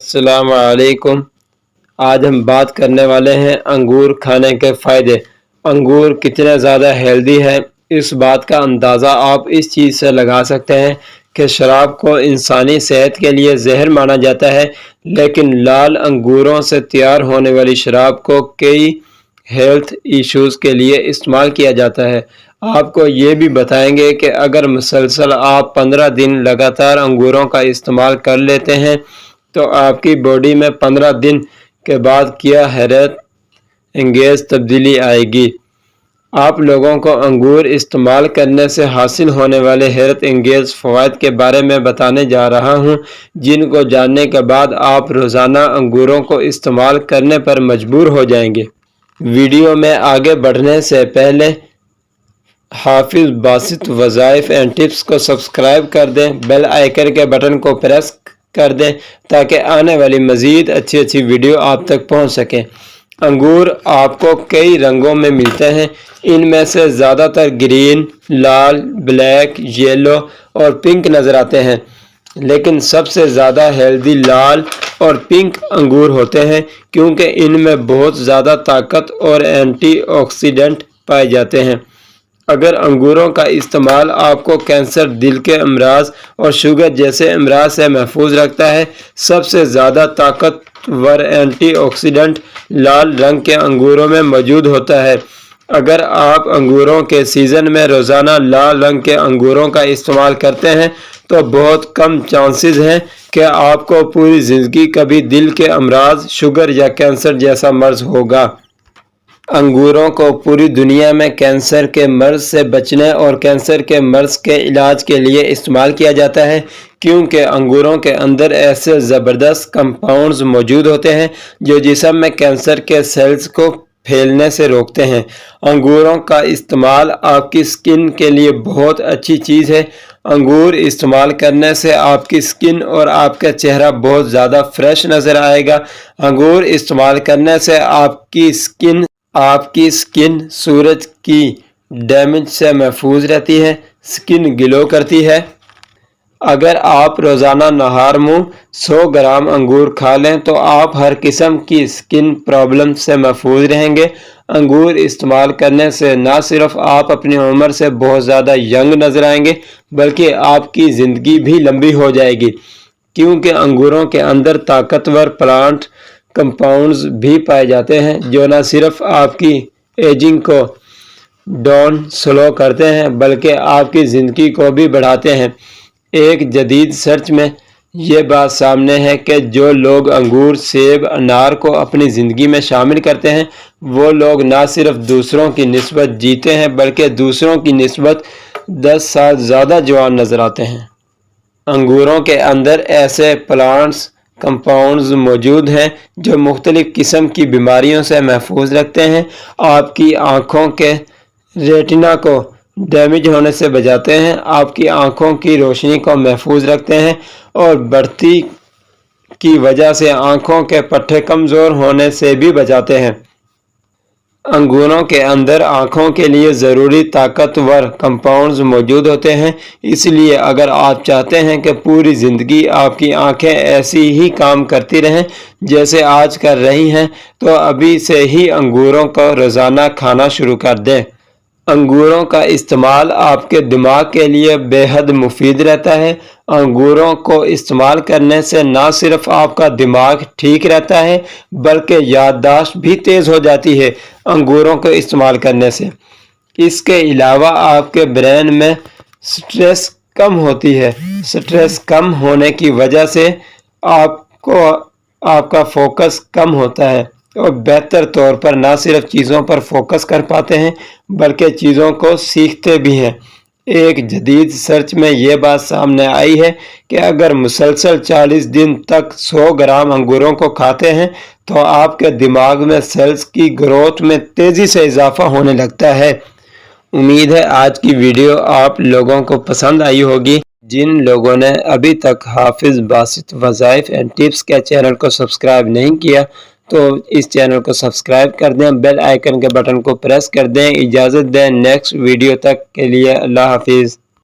السلام علیکم۔ آج ہم بات کرنے والے ہیں انگور کھانے کے فائدے۔ انگور کتنے زیادہ ہیلدی ہے، اس بات کا اندازہ آپ اس چیز سے لگا سکتے ہیں کہ شراب کو انسانی صحت کے لیے زہر مانا جاتا ہے، لیکن لال انگوروں سے تیار ہونے والی شراب کو کئی ہیلتھ ایشوز کے لیے استعمال کیا جاتا ہے۔ آپ کو یہ بھی بتائیں گے کہ اگر مسلسل آپ 15 دن لگاتار انگوروں کا استعمال کر لیتے ہیں تو آپ کی باڈی میں 15 دن کے بعد کیا حیرت انگیز تبدیلی آئے گی۔ آپ لوگوں کو انگور استعمال کرنے سے حاصل ہونے والے حیرت انگیز فوائد کے بارے میں بتانے جا رہا ہوں، جن کو جاننے کے بعد آپ روزانہ انگوروں کو استعمال کرنے پر مجبور ہو جائیں گے۔ ویڈیو میں آگے بڑھنے سے پہلے حافظ باسط وظائف اینڈ ٹپس کو سبسکرائب کر دیں، بیل آئیکن کے بٹن کو پریس کر دیں تاکہ آنے والی مزید اچھی ویڈیو آپ تک پہنچ سکیں۔ انگور آپ کو کئی رنگوں میں ملتے ہیں، ان میں سے زیادہ تر گرین، لال، بلیک، یلو اور پنک نظر آتے ہیں، لیکن سب سے زیادہ ہیلدی لال اور پنک انگور ہوتے ہیں کیونکہ ان میں بہت زیادہ طاقت اور اینٹی آکسیڈنٹ پائے جاتے ہیں۔ اگر انگوروں کا استعمال آپ کو کینسر، دل کے امراض اور شوگر جیسے امراض سے محفوظ رکھتا ہے، سب سے زیادہ طاقتور اینٹی آکسیڈنٹ لال رنگ کے انگوروں میں موجود ہوتا ہے۔ اگر آپ انگوروں کے سیزن میں روزانہ لال رنگ کے انگوروں کا استعمال کرتے ہیں تو بہت کم چانسز ہیں کہ آپ کو پوری زندگی کبھی دل کے امراض، شوگر یا کینسر جیسا مرض ہوگا۔ انگوروں کو پوری دنیا میں کینسر کے مرض سے بچنے اور کینسر کے مرض کے علاج کے لیے استعمال کیا جاتا ہے کیونکہ انگوروں کے اندر ایسے زبردست کمپاؤنڈز موجود ہوتے ہیں جو جسم میں کینسر کے سیلز کو پھیلنے سے روکتے ہیں۔ انگوروں کا استعمال آپ کی سکن کے لیے بہت اچھی چیز ہے۔ انگور استعمال کرنے سے آپ کی سکن اور آپ کا چہرہ بہت زیادہ فریش نظر آئے گا۔ انگور استعمال کرنے سے آپ کی سکن سورج کی ڈیمیج سے محفوظ رہتی ہے، سکن گلو کرتی ہے۔ اگر آپ روزانہ نہار منہ 100 گرام انگور کھا لیں تو آپ ہر قسم کی سکن پرابلم سے محفوظ رہیں گے۔ انگور استعمال کرنے سے نہ صرف آپ اپنی عمر سے بہت زیادہ ینگ نظر آئیں گے بلکہ آپ کی زندگی بھی لمبی ہو جائے گی کیونکہ انگوروں کے اندر طاقتور پلانٹ کمپاؤنڈز بھی پائے جاتے ہیں جو نہ صرف آپ کی ایجنگ کو ڈاؤن سلو کرتے ہیں بلکہ آپ کی زندگی کو بھی بڑھاتے ہیں۔ ایک جدید سرچ میں یہ بات سامنے ہے کہ جو لوگ انگور، سیب، انار کو اپنی زندگی میں شامل کرتے ہیں وہ لوگ نہ صرف دوسروں کی نسبت جیتے ہیں بلکہ دوسروں کی نسبت 10 سال زیادہ جوان نظر آتے ہیں۔ انگوروں کے اندر ایسے پلانٹس کمپاؤنڈز موجود ہیں جو مختلف قسم کی بیماریوں سے محفوظ رکھتے ہیں، آپ کی آنکھوں کے ریٹنا کو ڈیمیج ہونے سے بچاتے ہیں، آپ کی آنکھوں کی روشنی کو محفوظ رکھتے ہیں اور بڑھتی کی وجہ سے آنکھوں کے پٹھے کمزور ہونے سے بھی بچاتے ہیں۔ انگوروں کے اندر آنکھوں کے لیے ضروری طاقتور کمپاؤنڈز موجود ہوتے ہیں، اس لیے اگر آپ چاہتے ہیں کہ پوری زندگی آپ کی آنکھیں ایسی ہی کام کرتی رہیں جیسے آج کر رہی ہیں تو ابھی سے ہی انگوروں کو روزانہ کھانا شروع کر دیں۔ انگوروں کا استعمال آپ کے دماغ کے لیے بے حد مفید رہتا ہے۔ انگوروں کو استعمال کرنے سے نہ صرف آپ کا دماغ ٹھیک رہتا ہے بلکہ یادداشت بھی تیز ہو جاتی ہے انگوروں کو استعمال کرنے سے۔ اس کے علاوہ آپ کے برین میں سٹریس کم ہوتی ہے۔ سٹریس کم ہونے کی وجہ سے آپ کا فوکس کم ہوتا ہے اور بہتر طور پر نہ صرف چیزوں پر فوکس کر پاتے ہیں بلکہ چیزوں کو سیکھتے بھی ہیں۔ ایک جدید سرچ میں یہ بات سامنے آئی ہے کہ اگر مسلسل 40 دن تک 100 گرام انگوروں کو کھاتے ہیں تو آپ کے دماغ میں سیلز کی گروتھ میں تیزی سے اضافہ ہونے لگتا ہے۔ امید ہے آج کی ویڈیو آپ لوگوں کو پسند آئی ہوگی۔ جن لوگوں نے ابھی تک حافظ باسط وظائف اینڈ ٹپس کے چینل کو سبسکرائب نہیں کیا تو اس چینل کو سبسکرائب کر دیں، بیل آئیکن کے بٹن کو پریس کر دیں۔ اجازت دیں نیکسٹ ویڈیو تک کے لیے اللہ حافظ۔